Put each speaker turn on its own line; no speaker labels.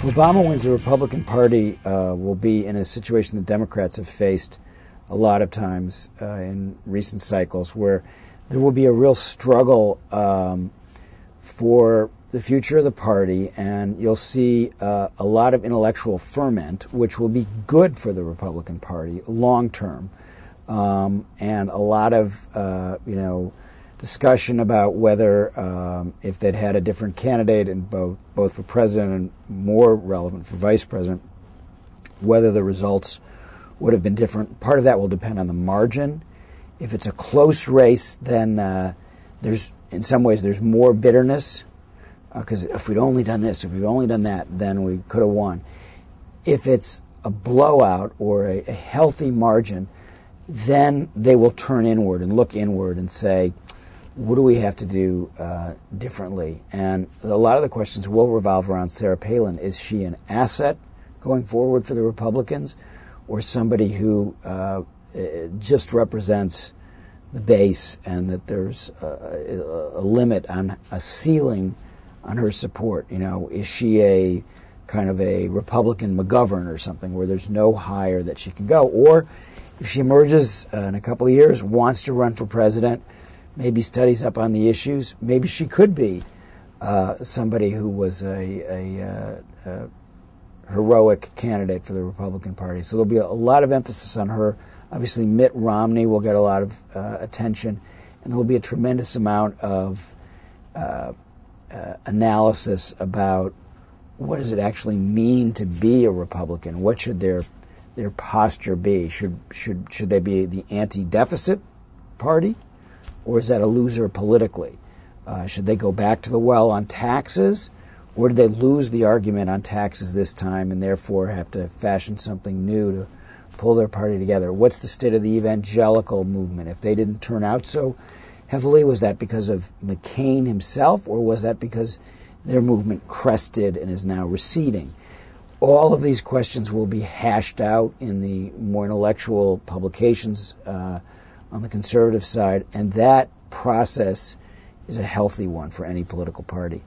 Obama wins, the Republican Party will be in a situation the Democrats have faced a lot of times in recent cycles, where there will be a real struggle for the future of the party, and you'll see a lot of intellectual ferment, which will be good for the Republican Party long term, and a lot of discussion about whether if they'd had a different candidate, and both for president and more relevant for vice president, whether the results would have been different. Part of that will depend on the margin. If it's a close race, then in some ways there's more bitterness, because if we'd only done this, if we'd only done that, then we could have won. If it's a blowout or a healthy margin, then they will turn inward and look inward and say, what do we have to do differently? And a lot of the questions will revolve around Sarah Palin. Is she an asset going forward for the Republicans, or somebody who just represents the base, and that there's a limit on a ceiling on her support? Is she a kind of a Republican McGovern or something, where there's no higher that she can go? Or if she emerges in a couple of years, wants to run for president, maybe studies up on the issues, maybe she could be somebody who was a heroic candidate for the Republican Party. So there'll be a lot of emphasis on her. Obviously, Mitt Romney will get a lot of attention, and there will be a tremendous amount of analysis about what does it actually mean to be a Republican. What should their posture be? Should they be the anti-deficit party, or is that a loser politically? Should they go back to the well on taxes, or did they lose the argument on taxes this time and therefore have to fashion something new to pull their party together? What's the state of the evangelical movement? If they didn't turn out so heavily, was that because of McCain himself, or was that because their movement crested and is now receding? All of these questions will be hashed out in the more intellectual publications on the conservative side, and that process is a healthy one for any political party.